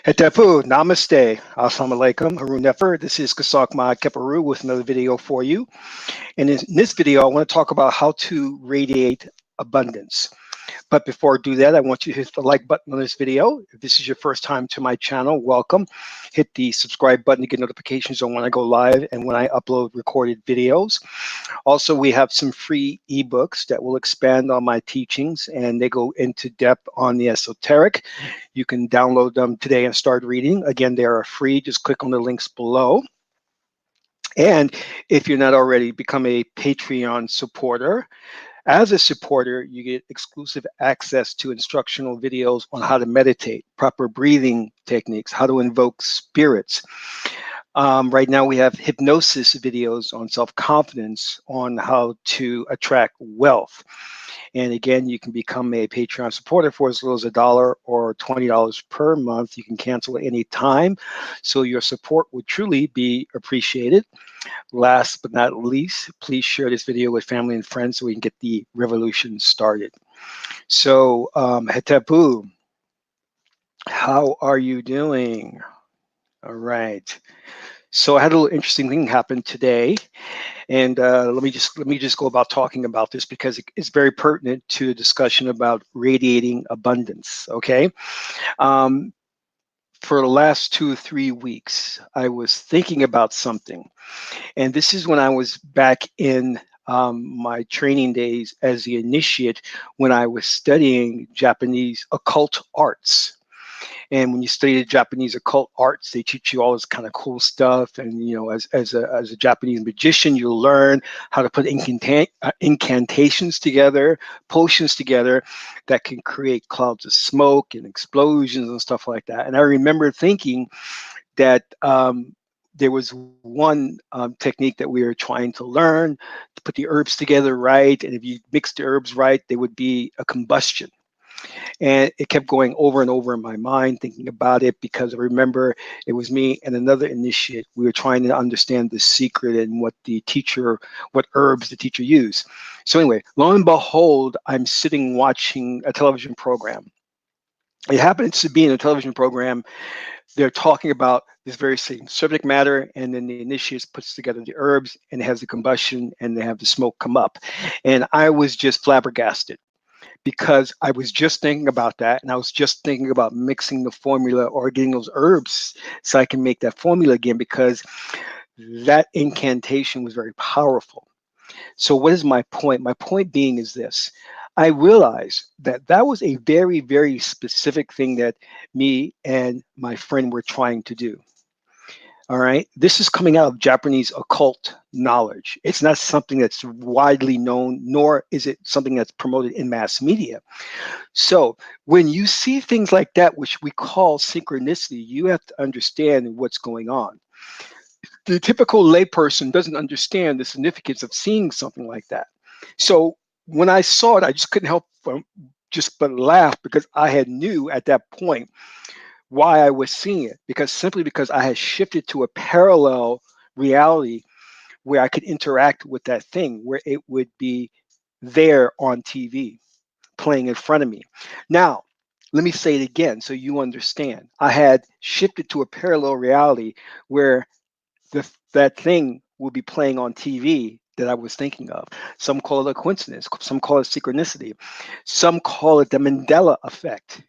Hetepu, Namaste, Assalamu alaikum, Harun Nefer. This is Kasak Ma Keparu with another video for you. And in this video, I want to talk about how to radiate abundance. But before I do that, I want you to hit the like button on this video. If this is your first time to my channel, welcome. Hit the subscribe button to get notifications on when I go live and when I upload recorded videos. Also, we have some free ebooks that will expand on my teachings, and they go into depth on the esoteric. You can download them today and start reading. Again, they are free. Just click on the links below. And if you're not already, become a Patreon supporter. As a supporter, you get exclusive access to instructional videos on how to meditate, proper breathing techniques, how to invoke spirits. Right now we have hypnosis videos on self-confidence, on how to attract wealth. And again, you can become a Patreon supporter for as little as $1 or $20 per month. You can cancel at any time. So your support would truly be appreciated. Last but not least, please share this video with family and friends so we can get the revolution started. So, Hetepu, how are you doing? All right. So I had a little interesting thing happen today, and let me just go about talking about this because it's very pertinent to the discussion about radiating abundance. Okay. For the last 2 or 3 weeks, I was thinking about something. And this is when I was back in my training days as the initiate, when I was studying Japanese occult arts. And when you study the Japanese occult arts, they teach you all this kind of cool stuff. And as a Japanese magician, you'll learn how to put incantations together, potions together that can create clouds of smoke and explosions and stuff like that. And I remember thinking that there was one technique that we were trying to learn to put the herbs together right. And if you mix the herbs right, there would be a combustion. And it kept going over and over in my mind, thinking about it, because I remember it was me and another initiate. We were trying to understand the secret and what herbs the teacher used. So anyway, lo and behold, I'm sitting watching a television program. It happens to be in a television program. They're talking about this very same subject matter, and then the initiates puts together the herbs, and it has the combustion, and they have the smoke come up. And I was just flabbergasted, because I was just thinking about that, and I was just thinking about mixing the formula or getting those herbs so I can make that formula again, because that incantation was very powerful. So what is my point? My point being is this. I realized that that was a very, very specific thing that me and my friend were trying to do. All right. This is coming out of Japanese occult knowledge. It's not something that's widely known, nor is it something that's promoted in mass media. So when you see things like that, which we call synchronicity, you have to understand what's going on. The typical layperson doesn't understand the significance of seeing something like that. So when I saw it, I just couldn't help but laugh, because I had knew at that point why I was seeing it, because I had shifted to a parallel reality where I could interact with that thing, where it would be there on TV, playing in front of me. Now, let me say it again so you understand. I had shifted to a parallel reality where that thing will be playing on TV that I was thinking of. Some call it a coincidence, some call it synchronicity, some call it the Mandela effect.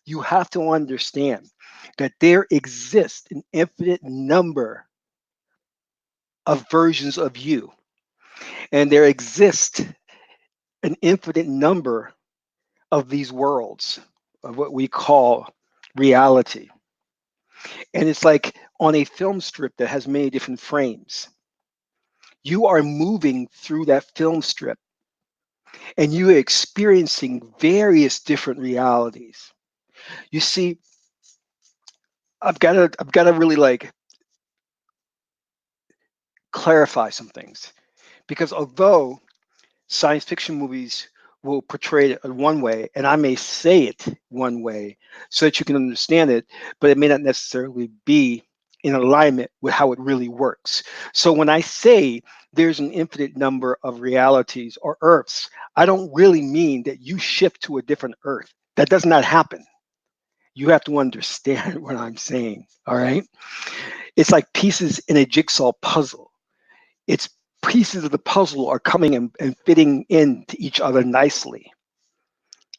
You have to understand that there exists an infinite number of versions of you, and there exists an infinite number of these worlds of what we call reality. And it's like on a film strip that has many different frames. You are moving through that film strip, and you are experiencing various different realities. You see, I've got to really clarify some things, because although science fiction movies will portray it one way, and I may say it one way so that you can understand it, but it may not necessarily be in alignment with how it really works. So when I say there's an infinite number of realities or earths, I don't really mean that you shift to a different earth. That does not happen. You have to understand what I'm saying. All right. It's like pieces in a jigsaw puzzle. It's pieces of the puzzle are coming and fitting into each other nicely.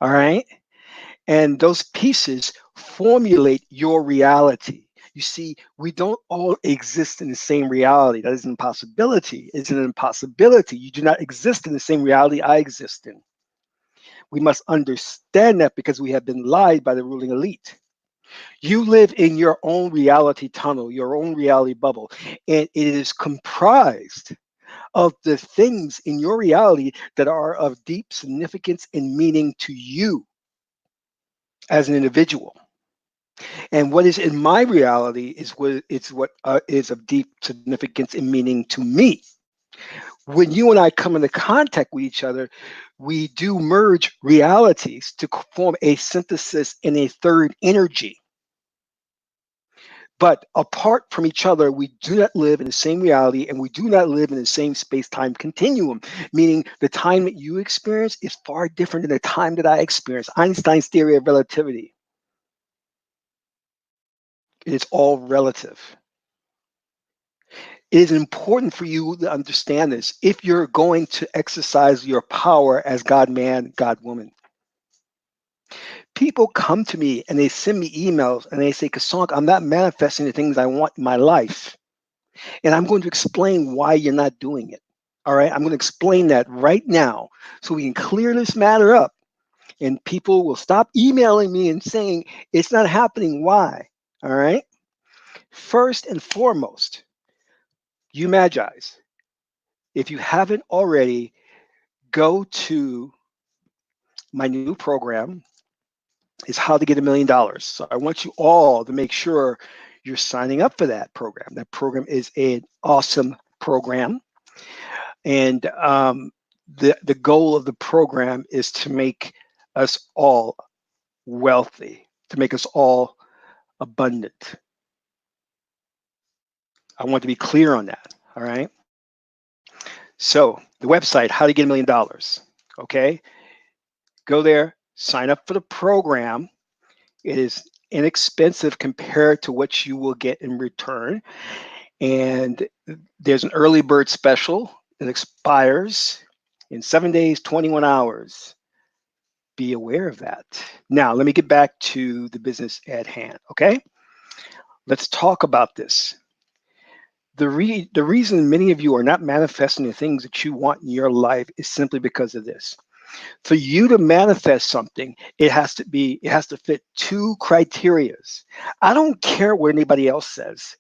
All right. And those pieces formulate your reality. You see, we don't all exist in the same reality. That is an impossibility. It's an impossibility. You do not exist in the same reality I exist in. We must understand that because we have been lied by the ruling elite. You live in your own reality tunnel, your own reality bubble, and it is comprised of the things in your reality that are of deep significance and meaning to you as an individual. And what is in my reality is what is of deep significance and meaning to me. When you and I come into contact with each other, we do merge realities to form a synthesis in a third energy. But apart from each other, we do not live in the same reality and we do not live in the same space time continuum, meaning the time that you experience is far different than the time that I experience. Einstein's theory of relativity. It's all relative. It is important for you to understand this if you're going to exercise your power as God man, God woman. People come to me and they send me emails and they say, Kasank, I'm not manifesting the things I want in my life. And I'm going to explain why you're not doing it. All right. I'm going to explain that right now so we can clear this matter up and people will stop emailing me and saying it's not happening. Why? All right. First and foremost, you Magi's, if you haven't already, go to my new program. Is How to Get $1 Million. So I want you all to make sure you're signing up for that program. That program is an awesome program. And the goal of the program is to make us all wealthy, to make us all abundant. I want to be clear on that. All right. So the website, How to Get $1 Million. Okay. Go there, sign up for the program. It is inexpensive compared to what you will get in return. And there's an early bird special that expires in 7 days, 21 hours. Be aware of that. Now, let me get back to the business at hand. Okay. Let's talk about this. The reason many of you are not manifesting the things that you want in your life is simply because of this. For you to manifest something, it has to fit two criterias. I don't care what anybody else says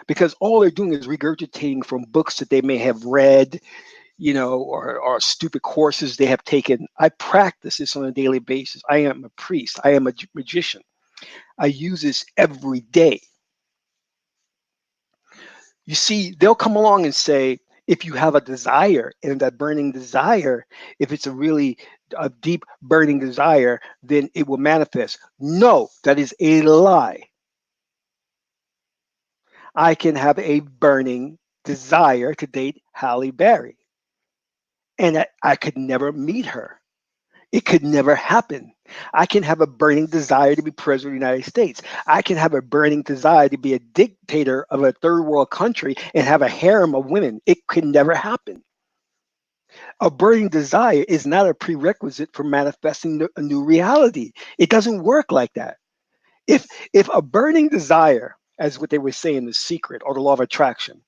because all they're doing is regurgitating from books that they may have read, or stupid courses they have taken. I practice this on a daily basis. I am a priest. I am a magician. I use this every day. You see, they'll come along and say, if you have a desire and that burning desire, if it's a deep burning desire, then it will manifest. No, that is a lie. I can have a burning desire to date Halle Berry, and I could never meet her. It could never happen. I can have a burning desire to be president of the United States. I can have a burning desire to be a dictator of a third world country and have a harem of women. It could never happen. A burning desire is not a prerequisite for manifesting a new reality. It doesn't work like that. If a burning desire, as what they would say in The Secret or the Law of Attraction,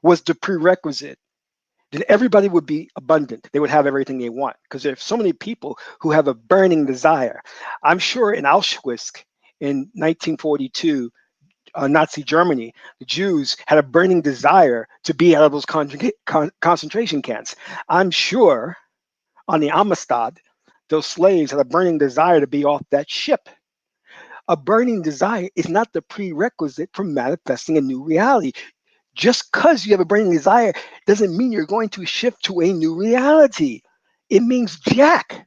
was the prerequisite, then everybody would be abundant. They would have everything they want because there's so many people who have a burning desire. I'm sure in Auschwitz in 1942, Nazi Germany, the Jews had a burning desire to be out of those concentration camps. I'm sure on the Amistad, those slaves had a burning desire to be off that ship. A burning desire is not the prerequisite for manifesting a new reality. Just because you have a burning desire doesn't mean you're going to shift to a new reality. It means jack.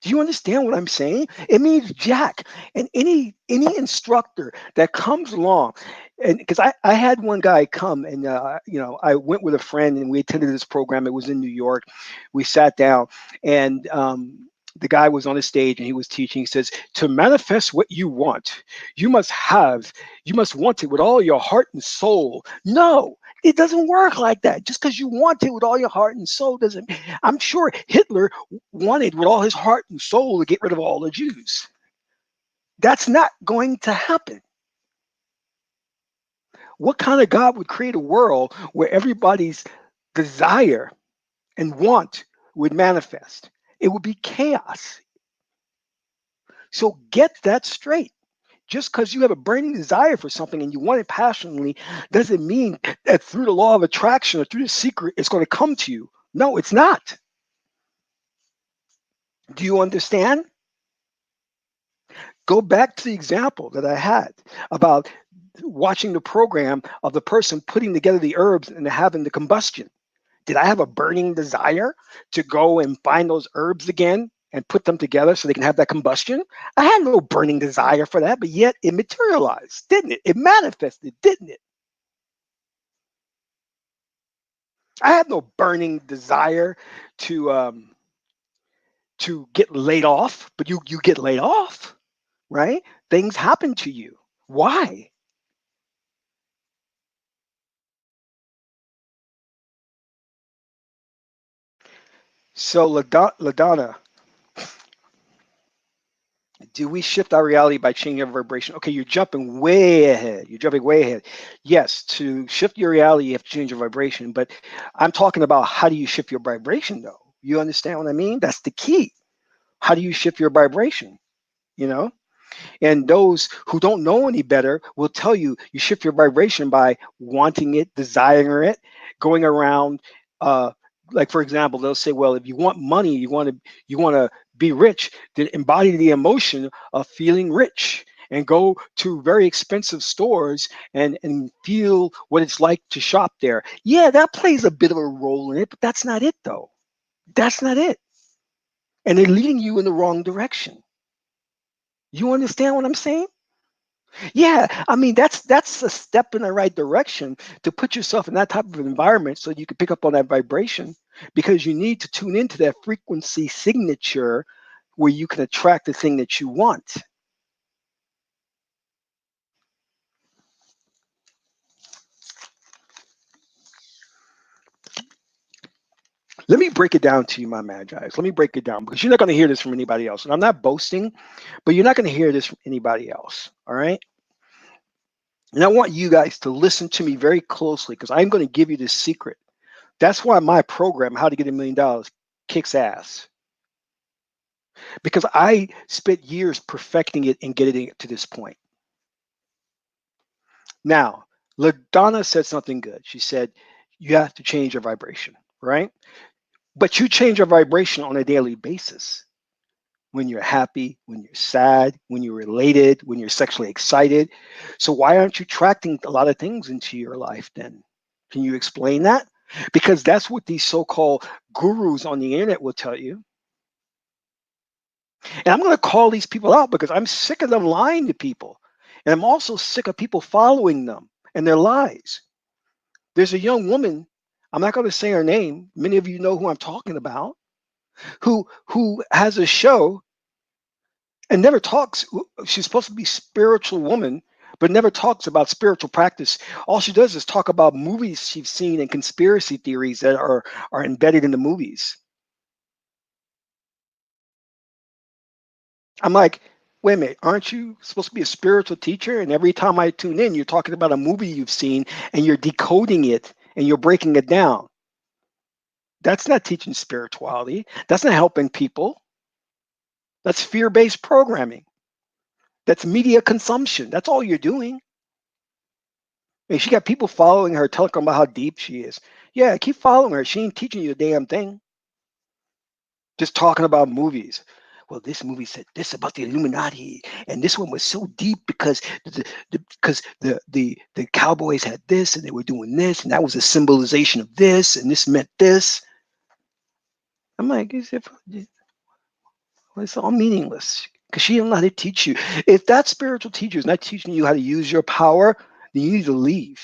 Do you understand what I'm saying? It means jack. And any instructor that comes along, and because I had one guy come and I went with a friend and we attended this program. It was in New York. We sat down and The guy was on a stage and he was teaching. He says, to manifest what you want, you must have, you must want it with all your heart and soul. No, it doesn't work like that. Just because you want it with all your heart and soul doesn't. I'm sure Hitler wanted with all his heart and soul to get rid of all the Jews. That's not going to happen. What kind of God would create a world where everybody's desire and want would manifest? It would be chaos. So get that straight. Just because you have a burning desire for something and you want it passionately doesn't mean that through the law of attraction or through the secret, it's going to come to you. No, it's not. Do you understand? Go back to the example that I had about watching the program of the person putting together the herbs and having the combustion. Did I have a burning desire to go and find those herbs again and put them together so they can have that combustion? I had no burning desire for that, but yet it materialized, didn't it? It manifested, didn't it? I had no burning desire to to get laid off, but you get laid off, right? Things happen to you. Why? So Ladonna, do we shift our reality by changing our vibration? Okay, you're jumping way ahead. You're jumping way ahead. Yes, to shift your reality, you have to change your vibration. But I'm talking about how do you shift your vibration, though? You understand what I mean? That's the key. How do you shift your vibration? You know? And those who don't know any better will tell you you shift your vibration by wanting it, desiring it, going around. Uh, like for example, they'll say, well, if you want money, you want to be rich, then embody the emotion of feeling rich and go to very expensive stores and feel what it's like to shop there. Yeah, that plays a bit of a role in it, but that's not it though. That's not it. And they're leading you in the wrong direction. You understand what I'm saying? Yeah, I mean that's a step in the right direction to put yourself in that type of environment so you can pick up on that vibration because you need to tune into that frequency signature where you can attract the thing that you want. Let me break it down to you, my magi's. Let me break it down because you're not going to hear this from anybody else. And I'm not boasting, but you're not going to hear this from anybody else. All right. And I want you guys to listen to me very closely because I'm going to give you this secret. That's why my program, How to Get $1 Million, kicks ass because I spent years perfecting it and getting it to this point. Now, LaDonna said something good. She said, you have to change your vibration, right? But you change your vibration on a daily basis. When you're happy, when you're sad, when you're related, when you're sexually excited. So why aren't you attracting a lot of things into your life then? Can you explain that? Because that's what these so-called gurus on the internet will tell you. And I'm going to call these people out because I'm sick of them lying to people. And I'm also sick of people following them and their lies. There's a young woman, I'm not going to say her name. Many of you know who I'm talking about, who has a show and never talks. She's supposed to be a spiritual woman, but never talks about spiritual practice. All she does is talk about movies she's seen and conspiracy theories that are embedded in the movies. I'm like, wait a minute, aren't you supposed to be a spiritual teacher? And every time I tune in, you're talking about a movie you've seen and you're decoding it and you're breaking it down. That's not teaching spirituality. That's not helping people. That's fear based programming. That's media consumption. That's all you're doing. And she got people following her, telling them about how deep she is. Yeah, keep following her. She ain't teaching you a damn thing. Just talking about movies. Well, this movie said this about the Illuminati, and this one was so deep because the cowboys had this, and they were doing this, and that was a symbolization of this, and this meant this. I'm like, it's all meaningless because she don't know how to teach you. If that spiritual teacher is not teaching you how to use your power, then you need to leave.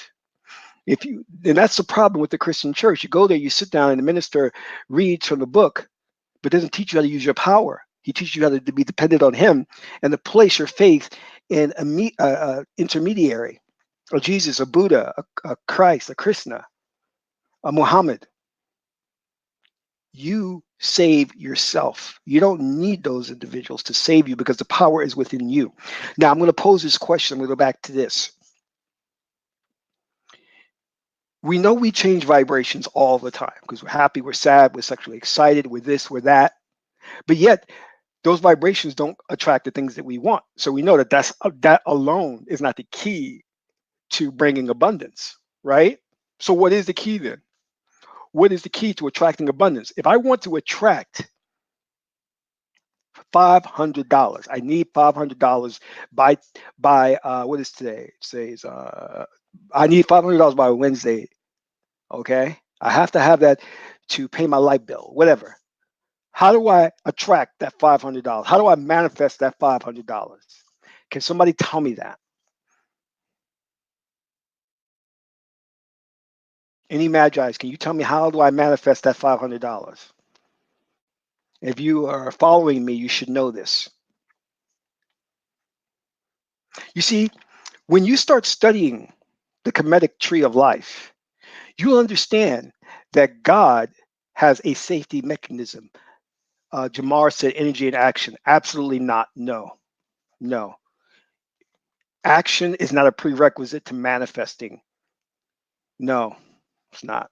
If you, and that's the problem with the Christian church. You go there, you sit down, and the minister reads from the book, but doesn't teach you how to use your power. He teaches you how to be dependent on him and to place your faith in a intermediary, a Jesus, a Buddha, a Christ, a Krishna, a Muhammad. You save yourself. You don't need those individuals to save you because the power is within you. Now, I'm going to pose this question. I'm going to go back to this. We know we change vibrations all the time because we're happy, we're sad, we're sexually excited, we're this, we're that. But yet, those vibrations don't attract the things that we want. So we know that that alone is not the key to bringing abundance, right? So what is the key then? What is the key to attracting abundance? If I want to attract $500, I need $500 by what is today? It says I need $500 by Wednesday. Okay, I have to have that to pay my light bill, whatever. How do I attract that $500? How do I manifest that $500? Can somebody tell me that? Any Magi's, can you tell me how do I manifest that $500? If you are following me, you should know this. You see, when you start studying the Kemetic tree of life, you'll understand that God has a safety mechanism. Jamar said energy and action. Absolutely not. No, no. Action is not a prerequisite to manifesting. No, it's not.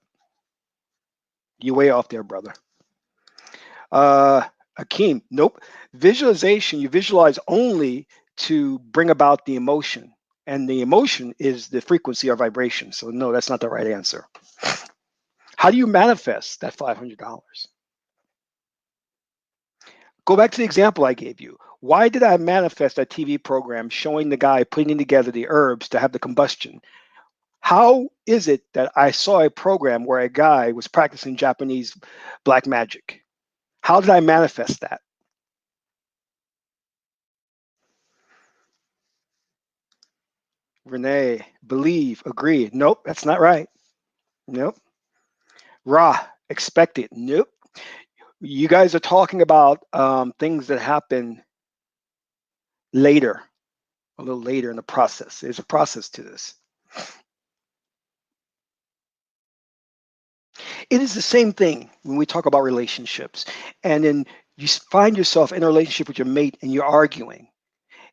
You're way off there, brother. Akeem, nope. Visualization, you visualize only to bring about the emotion. And the emotion is the frequency or vibration. So no, that's not the right answer. How do you manifest that $500? Go back to the example I gave you. Why did I manifest that TV program showing the guy putting together the herbs to have the combustion? How is it that I saw a program where a guy was practicing Japanese black magic? How did I manifest that? Renee, believe, agree. Nope, that's not right. Nope. Ra, expect it. Nope. You guys are talking about things that happen later, a little later in the process. There's a process to this. It is the same thing when we talk about relationships. And then you find yourself in a relationship with your mate and you're arguing.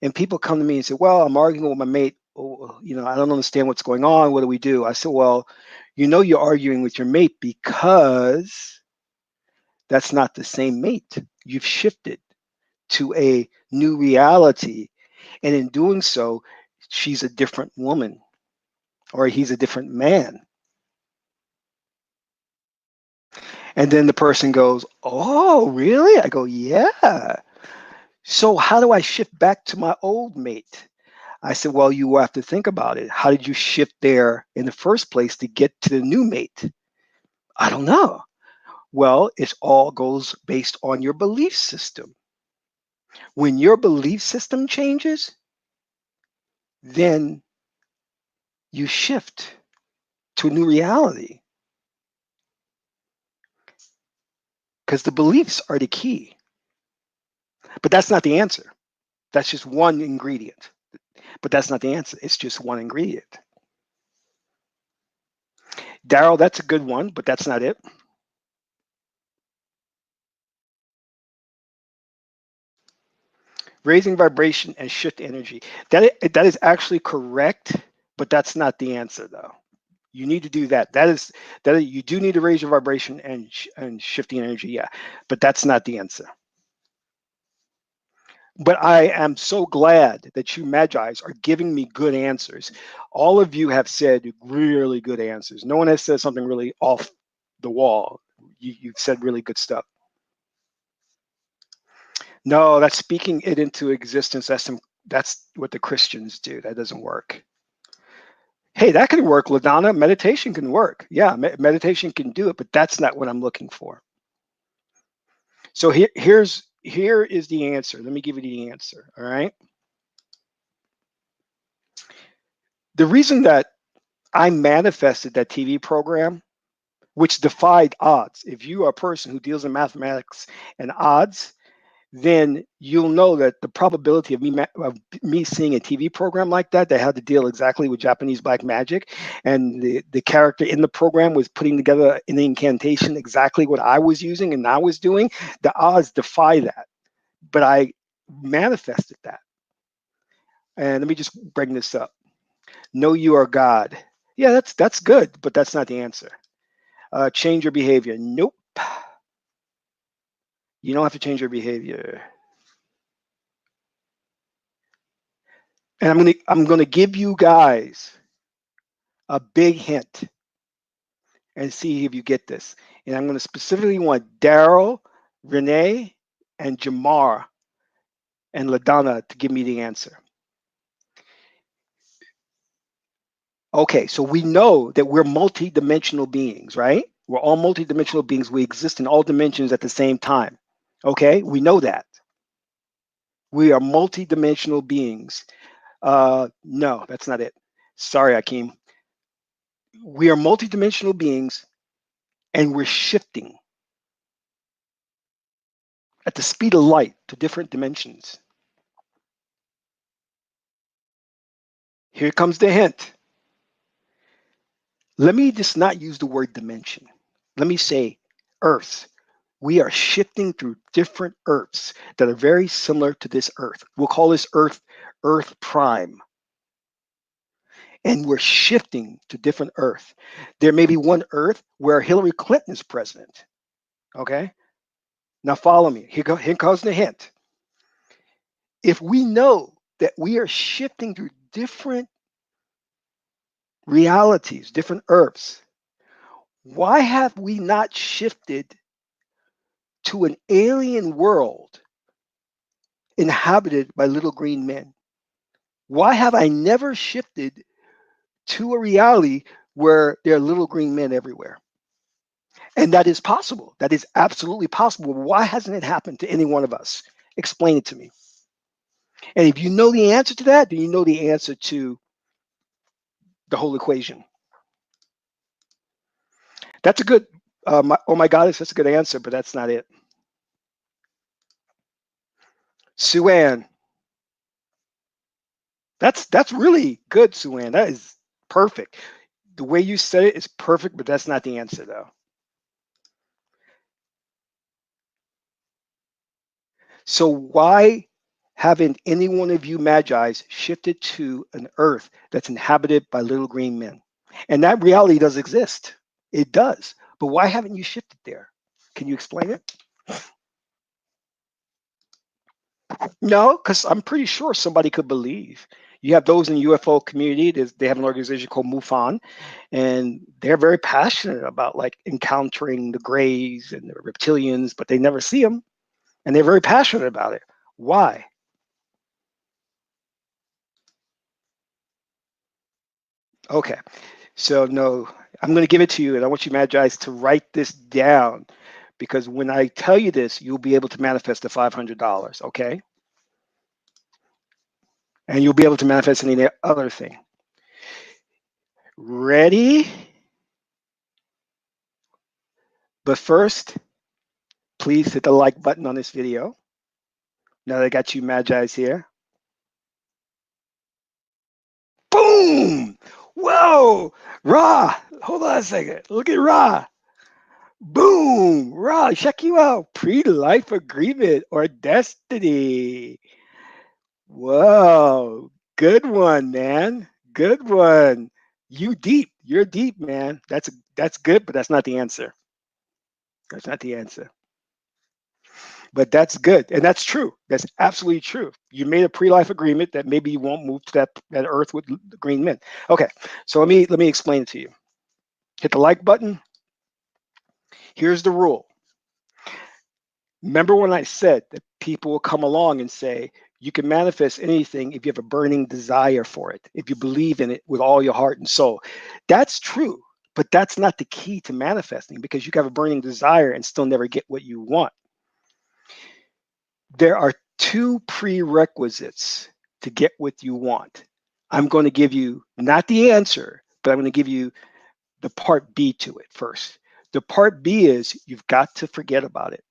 And people come to me and say, well, I'm arguing with my mate. Oh, I don't understand what's going on. What do we do? I said, well, you're arguing with your mate because that's not the same mate. You've shifted to a new reality. And in doing so, she's a different woman or he's a different man. And then the person goes, oh, really? I go, yeah. So how do I shift back to my old mate? I said, well, you have to think about it. How did you shift there in the first place to get to the new mate? I don't know. Well, it all goes based on your belief system. When your belief system changes, then you shift to a new reality because the beliefs are the key. But that's not the answer. That's just one ingredient. But that's not the answer. It's just one ingredient. Daryl, that's a good one, but that's not it. Raising vibration and shift energy. That is actually correct, but that's not the answer though. You need to do that. That you do need to raise your vibration and shift the energy, yeah, but that's not the answer. But I am so glad that you Magi's are giving me good answers. All of you have said really good answers. No one has said something really off the wall. You've said really good stuff. No, that's speaking it into existence. That's what the Christians do. That doesn't work. Hey, that can work, LaDonna. Meditation can work. Yeah, meditation can do it, but that's not what I'm looking for. So here is the answer. Let me give you the answer. All right. The reason that I manifested that TV program, which defied odds. If you are a person who deals in mathematics and odds, then you'll know that the probability of me seeing a TV program like that had to deal exactly with Japanese black magic, and the character in the program was putting together an incantation exactly what I was using and I was doing, the odds defy that. But I manifested that. And let me just bring this up. Know you are God. Yeah, that's good, but that's not the answer. Change your behavior. Nope. You don't have to change your behavior. And I'm gonna give you guys a big hint and see if you get this. And I'm gonna specifically want Daryl, Renee, and Jamar and LaDonna to give me the answer. Okay, so we know that we're multi-dimensional beings, right? We're all multi-dimensional beings. We exist in all dimensions at the same time. Okay, we know that. We are multi-dimensional beings. No, that's not it. Sorry, Akeem. We are multi-dimensional beings and we're shifting at the speed of light to different dimensions. Here comes the hint. Let me just not use the word dimension. Let me say Earth. We are shifting through different Earths that are very similar to this Earth. We'll call this Earth Prime. And we're shifting to different Earth. There may be one Earth where Hillary Clinton is president. Okay? Now follow me. Here comes the hint. If we know that we are shifting through different realities, different Earths, why have we not shifted to an alien world inhabited by little green men? Why have I never shifted to a reality where there are little green men everywhere? And that is possible. That is absolutely possible. Why hasn't it happened to any one of us? Explain it to me. And if you know the answer to that, then you know the answer to the whole equation. That's a good, oh my goddess, that's a good answer, but that's not it. Sue-Ann. That's really good, Sue-Ann. That is perfect. The way you said it is perfect, but that's not the answer though. So why haven't any one of you magi's shifted to an earth that's inhabited by little green men? And that reality does exist. It does. But why haven't you shifted there? Can you explain it? No, because I'm pretty sure somebody could believe. You have those in the UFO community. They have an organization called MUFON, and they're very passionate about like encountering the Greys and the reptilians, but they never see them, and they're very passionate about it. Why? Okay, so no, I'm going to give it to you, and I want you Magi's to write this down, because when I tell you this, you'll be able to manifest the $500. Okay, and you'll be able to manifest any other thing. Ready? But first, please hit the like button on this video. Now that I got you Magi's here. Boom! Whoa! Ra! Hold on a second. Look at Ra. Boom! Ra, check you out. Pre-life agreement or destiny. Whoa. Good one, man. Good one. You deep. You're deep, man. That's good, but that's not the answer. That's not the answer. But that's good, and that's true. That's absolutely true. You made a pre-life agreement that maybe you won't move to that earth with the green men. Okay, so let me explain it to you. Hit the like button. Here's the rule. Remember when I said that people will come along and say you can manifest anything if you have a burning desire for it, if you believe in it with all your heart and soul. That's true, but that's not the key to manifesting, because you can have a burning desire and still never get what you want. There are two prerequisites to get what you want. I'm going to give you not the answer, but I'm going to give you the part B to it first. The part B is you've got to forget about it.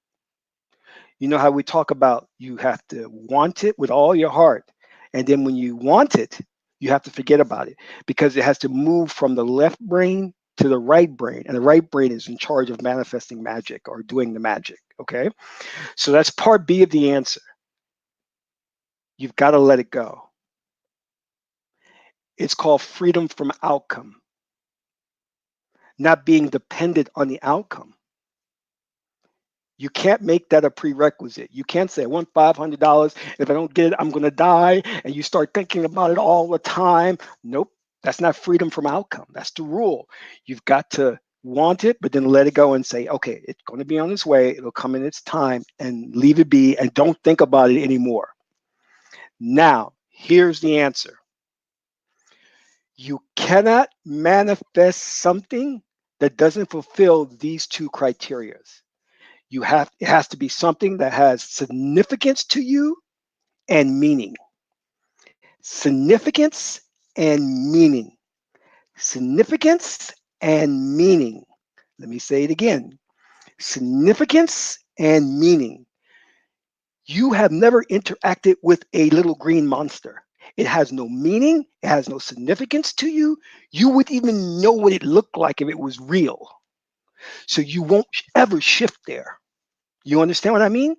You know how we talk about you have to want it with all your heart. And then when you want it, you have to forget about it because it has to move from the left brain to the right brain. And the right brain is in charge of manifesting magic or doing the magic. Okay. So that's part B of the answer. You've got to let it go. It's called freedom from outcome, not being dependent on the outcome. You can't make that a prerequisite. You can't say, I want $500. If I don't get it, I'm going to die. And you start thinking about it all the time. Nope. That's not freedom from outcome. That's the rule. You've got to want it, but then let it go and say, okay, it's going to be on its way. It'll come in its time and leave it be and don't think about it anymore. Now, here's the answer. You cannot manifest something that doesn't fulfill these two criteria. It has to be something that has significance to you and meaning. Significance and meaning. Significance and meaning. Let me say it again. Significance and meaning. You have never interacted with a little green monster. It has no meaning, it has no significance to you. You would even know what it looked like if it was real. So you won't ever shift there. You understand what I mean?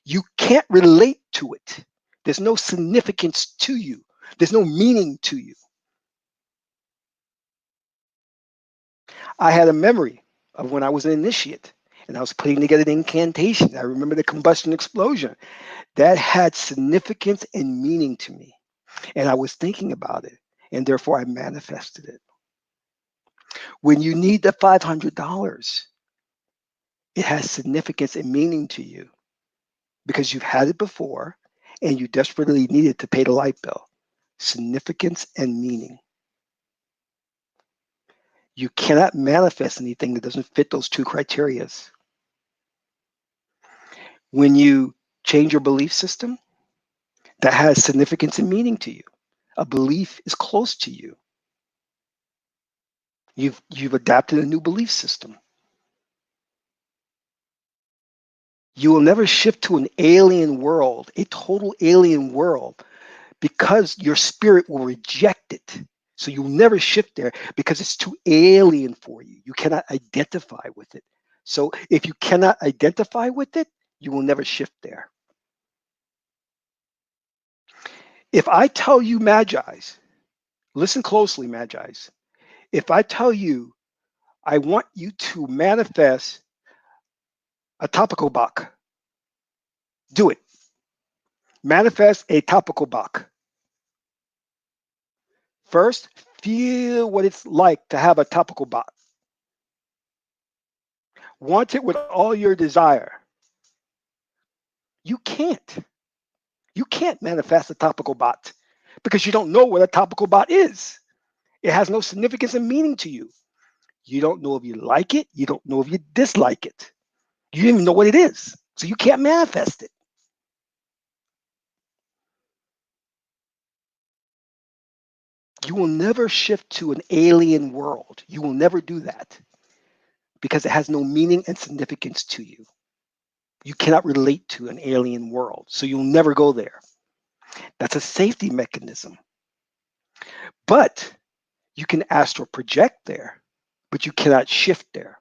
You can't relate to it. There's no significance to you. There's no meaning to you. I had a memory of when I was an initiate and I was putting together the incantation. I remember the combustion explosion. That had significance and meaning to me. And I was thinking about it. And therefore I manifested it. When you need the $500, it has significance and meaning to you because you've had it before and you desperately need it to pay the light bill. Significance and meaning. You cannot manifest anything that doesn't fit those two criteria. When you change your belief system, that has significance and meaning to you. A belief is close to you. You've adapted a new belief system. You will never shift to an alien world, a total alien world, because your spirit will reject it. So you'll never shift there because it's too alien for you. You cannot identify with it. So if you cannot identify with it, you will never shift there. If I tell you, Magi's, listen closely, Magi's. If I tell you, I want you to manifest a topical bach, do it. Manifest a topical bach. First, feel what it's like to have a topical bach. Want it with all your desire. You can't. You can't manifest a topical bot because you don't know what a topical bot is. It has no significance and meaning to you. You don't know if you like it. You don't know if you dislike it. You don't even know what it is. So you can't manifest it. You will never shift to an alien world. You will never do that because it has no meaning and significance to you. You cannot relate to an alien world. So you'll never go there. That's a safety mechanism. But you can astral project there, but you cannot shift there.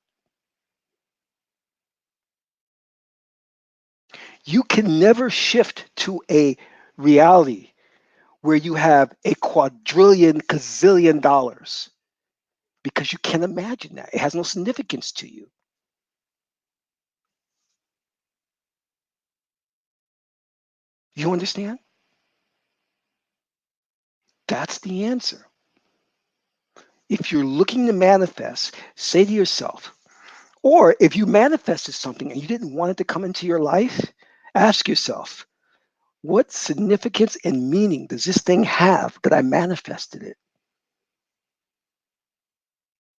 You can never shift to a reality where you have a quadrillion, gazillion dollars because you can't imagine that. It has no significance to you. You understand? That's the answer. If you're looking to manifest, say to yourself, or if you manifested something and you didn't want it to come into your life, ask yourself, what significance and meaning does this thing have that I manifested it?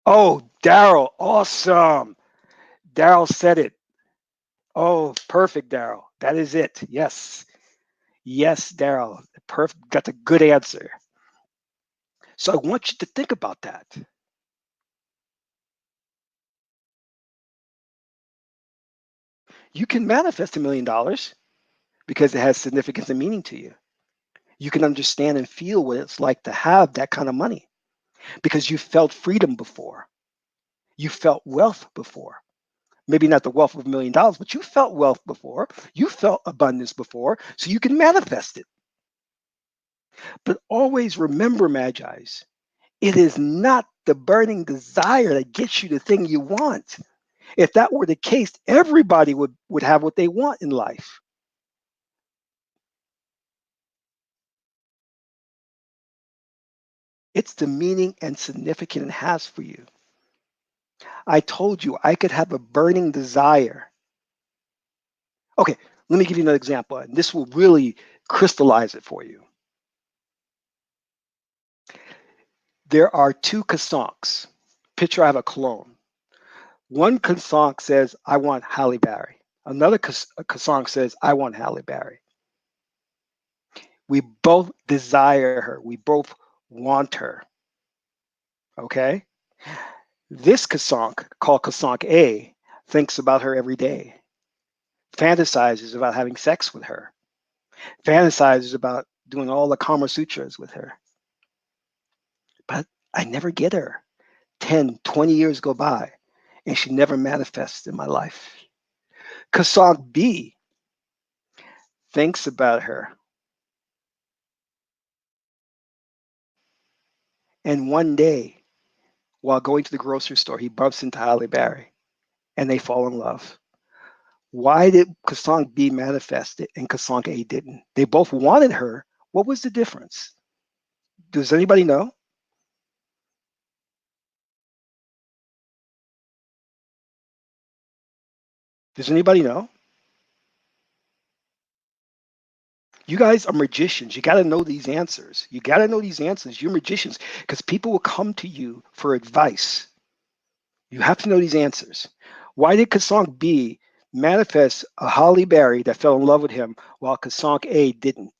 Oh, Daryl, awesome. Daryl said it. Oh, perfect, Daryl. That is it. Yes. Yes, Daryl. Perfect. That's a good answer. So I want you to think about that. You can manifest $1 million because it has significance and meaning to you. You can understand and feel what it's like to have that kind of money because you felt freedom before. You felt wealth before. Maybe not the wealth of $1 million, but you felt wealth before. You felt abundance before, so you can manifest it. But always remember, Magi's, it is not the burning desire that gets you the thing you want. If that were the case, everybody would have what they want in life. It's the meaning and significance it has for you. I told you I could have a burning desire. Okay, let me give you another example, and this will really crystallize it for you. There are two cassonks. Picture I have a clone. One cassonk says, I want Halle Berry. Another cassonk says, I want Halle Berry. We both desire her. We both want her. Okay? This cassonk, called cassonk A, thinks about her every day, fantasizes about having sex with her, fantasizes about doing all the Kama Sutras with her. But I never get her. 10, 20 years go by, and she never manifests in my life. Cassonk B thinks about her. And one day, while going to the grocery store, he bumps into Halle Berry and they fall in love. Why did Cassonk B manifest it and Cassonk A didn't? They both wanted her. What was the difference? Does anybody know? Does anybody know? You guys are magicians. You got to know these answers. You got to know these answers. You're magicians because people will come to you for advice. You have to know these answers. Why did Cassonk B manifest a Halle Berry that fell in love with him while Cassonk A didn't?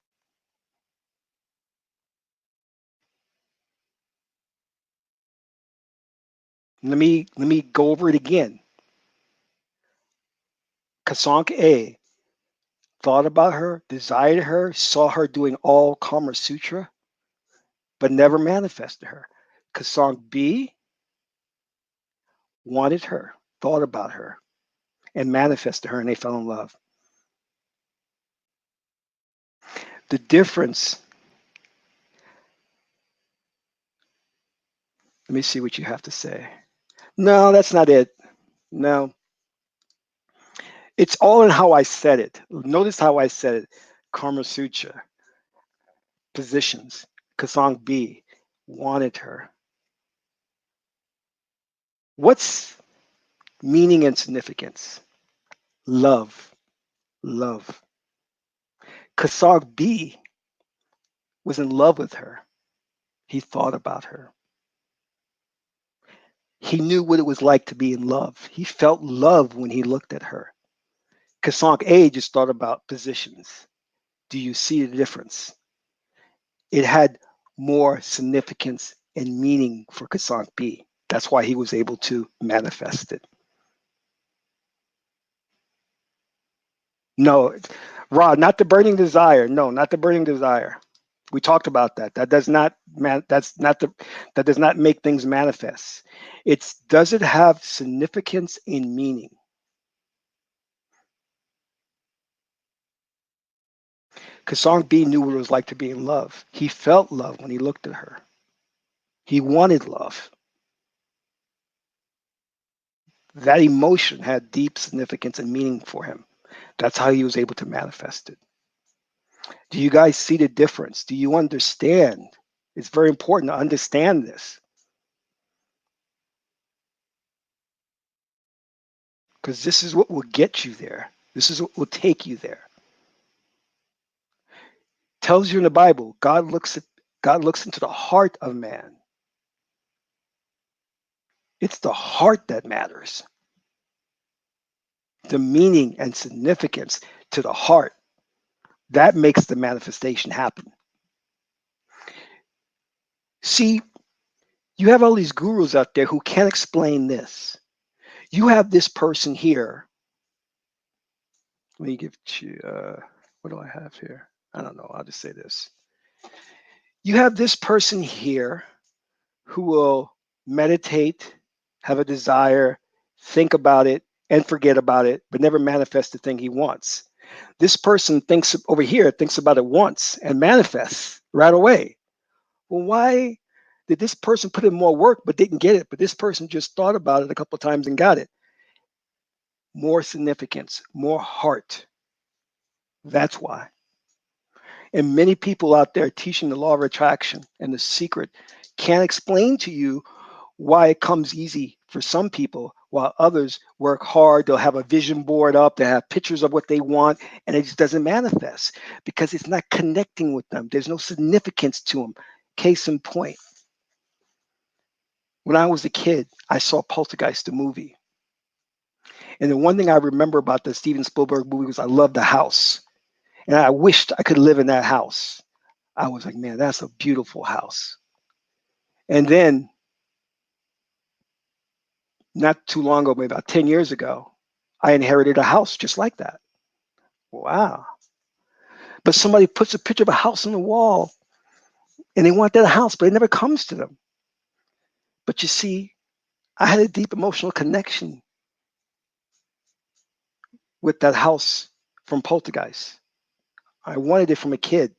Let me go over it again. Cassonk A thought about her, desired her, saw her doing all Kama Sutra, but never manifested her. Cassonk B wanted her, thought about her, and manifested her, and they fell in love. The difference, let me see what you have to say. No, that's not it. No, it's all in how I said it. Notice how I said it. Kama Sutra, positions. Cassonk B wanted her. What's meaning and significance? Love, love. Cassonk B was in love with her. He thought about her. He knew what it was like to be in love. He felt love when he looked at her. Cassonk A just thought about positions. Do you see the difference? It had more significance and meaning for Cassonk B. That's why he was able to manifest it. No, Rod, not the burning desire. No, not the burning desire. We talked about that. That does not that does not make things manifest. It's does it have significance and meaning? Because Song B knew what it was like to be in love. He felt love when he looked at her. He wanted love. That emotion had deep significance and meaning for him. That's how he was able to manifest it. Do you guys see the difference? Do you understand? It's very important to understand this because this is what will get you there. This is what will take you there. Tells you in the Bible, God looks into the heart of man. It's the heart that matters. The meaning and significance to the heart. That makes the manifestation happen. See, you have all these gurus out there who can't explain this. You have this person here Let me give you, what do I have here? I don't know. I'll just say this. You have this person here who will meditate, have a desire, think about it, and forget about it, but never manifest the thing he wants. This person thinks over here, thinks about it once and manifests right away. Well, why did this person put in more work but didn't get it? But this person just thought about it a couple of times and got it. More significance, more heart. That's why. And many people out there teaching the law of attraction and the secret can't explain to you why it comes easy for some people while others work hard. They'll have a vision board up, they have pictures of what they want, and it just doesn't manifest because it's not connecting with them. There's no significance to them. Case in point, when I was a kid, I saw Poltergeist, the movie. And the one thing I remember about the Steven Spielberg movie was I loved the house. And I wished I could live in that house. I was like, man, that's a beautiful house. And then not too long ago, maybe about 10 years ago, I inherited a house just like that. Wow. But somebody puts a picture of a house on the wall and they want that house, but it never comes to them. But you see, I had a deep emotional connection with that house from Poltergeist. I wanted it from a kid.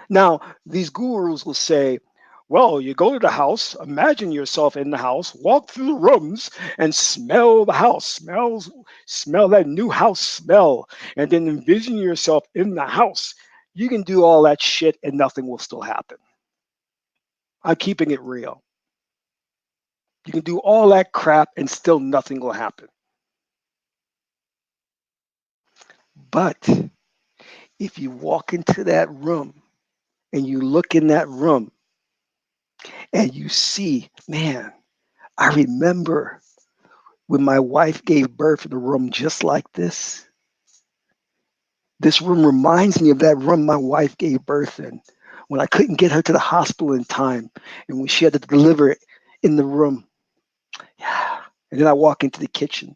Now, these gurus will say, well, you go to the house, imagine yourself in the house, walk through the rooms and smell the house, smell that new house smell, and then envision yourself in the house. You can do all that shit and nothing will still happen. I'm keeping it real. You can do all that crap and still nothing will happen. But if you walk into that room and you look in that room and you see, man, I remember when my wife gave birth in a room just like this. This room reminds me of that room my wife gave birth in when I couldn't get her to the hospital in time and when she had to deliver it in the room. Yeah. And then I walk into the kitchen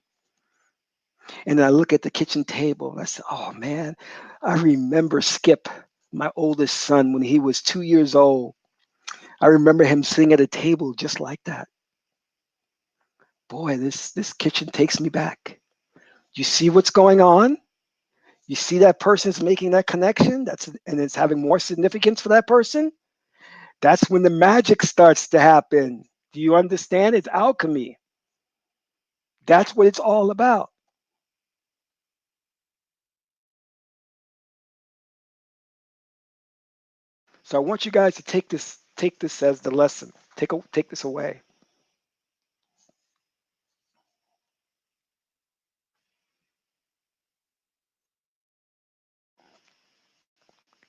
and I look at the kitchen table and I said, oh man, I remember Skip, my oldest son, when he was 2 years old. I remember him sitting at a table just like that. Boy, this kitchen takes me back. You see what's going on? You see that person's making that connection, and it's having more significance for that person. That's when the magic starts to happen. Do you understand? It's alchemy. That's what it's all about. So I want you guys to take this as the lesson. Take this away.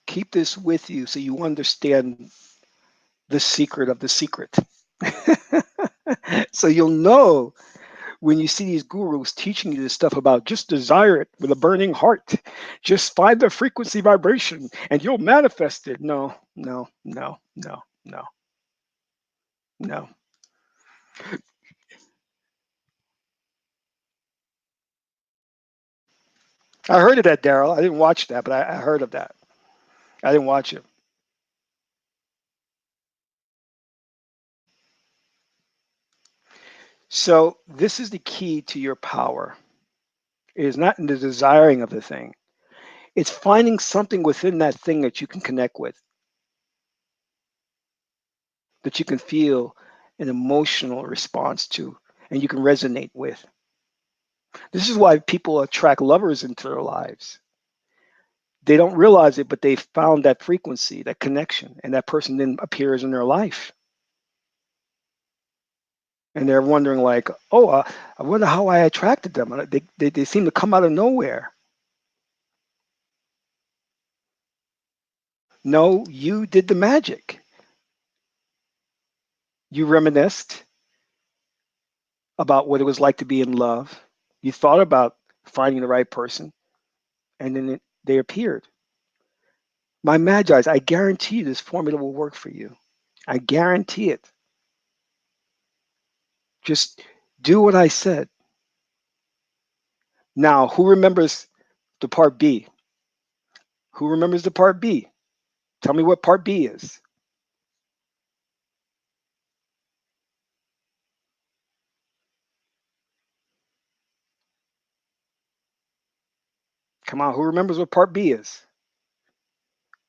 Keep this with you so you understand the secret of the secret. So you'll know when you see these gurus teaching you this stuff about just desire it with a burning heart, just find the frequency vibration and you'll manifest it. No, no, no, no, no, no. I heard of that, Daryl. I didn't watch that, but I heard of that. I didn't watch it. So this is the key to your power. It is not in the desiring of the thing. It's finding something within that thing that you can connect with, that you can feel an emotional response to, and you can resonate with. This is why people attract lovers into their lives. They don't realize it, but they found that frequency, that connection, and that person then appears in their life. And they're wondering, like, oh, I wonder how I attracted them. They seem to come out of nowhere. No, you did the magic. You reminisced about what it was like to be in love. You thought about finding the right person, and then they appeared. My Magi's, I guarantee you this formula will work for you. I guarantee it. Just do what I said. Now, who remembers the part B? Who remembers the part B? Tell me what part B is. Come on, who remembers what part B is?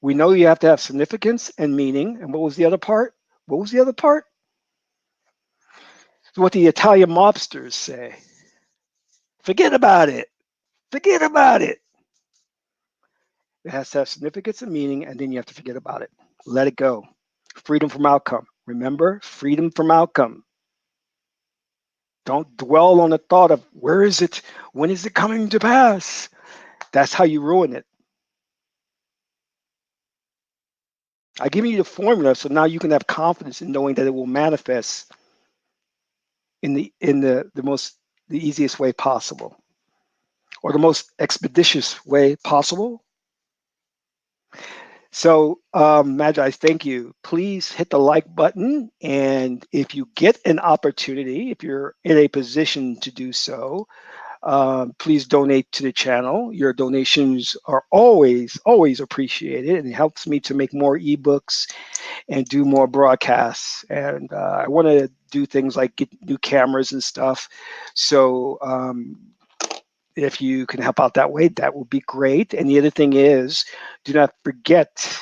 We know you have to have significance and meaning. And what was the other part? What was the other part? It's what the Italian mobsters say. Forget about it. Forget about it. It has to have significance and meaning, and then you have to forget about it. Let it go. Freedom from outcome. Remember, freedom from outcome. Don't dwell on the thought of where is it? When is it coming to pass? That's how you ruin it. I give you the formula so now you can have confidence in knowing that it will manifest in the easiest way possible, or the most expeditious way possible. So, Magi, thank you. Please hit the like button. And if you get an opportunity, if you're in a position to do so, please donate to the channel. Your donations are always appreciated, and it helps me to make more ebooks and do more broadcasts. And I want to do things like get new cameras and stuff. So, if you can help out that way, that would be great. And the other thing is, do not forget.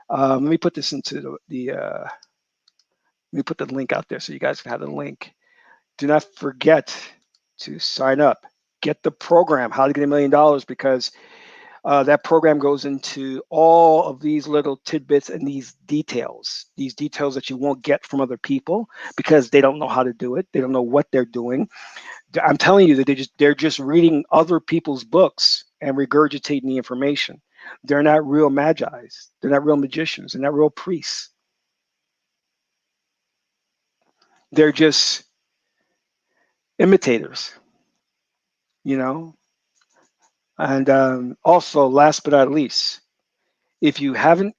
Let me put this into let me put the link out there so you guys can have the link. Do not forget to sign up. Get the program, How to Get $1 Million, because that program goes into all of these little tidbits and these details that you won't get from other people because they don't know how to do it. They don't know what they're doing. I'm telling you that they're just reading other people's books and regurgitating the information. They're not real magi's. They're not real magicians. They're not real priests. They're just imitators, you know. And also, last but not least, if you haven't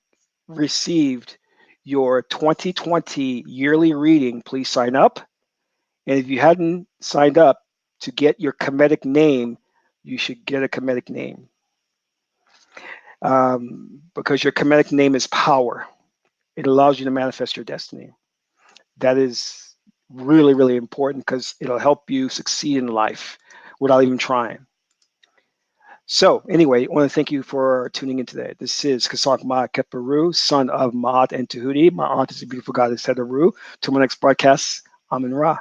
received your 2020 yearly reading, please sign up. And if you hadn't signed up to get your Kemetic name, you should get a Kemetic name. Because your Kemetic name is power. It allows you to manifest your destiny. That is really, really important because it'll help you succeed in life without even trying. So anyway, I want to thank you for tuning in today. This is Kasak Ma Keperu, son of Maat and Tahuti. My aunt is a beautiful goddess, Hedaru. Till my next broadcast, Amin Ra.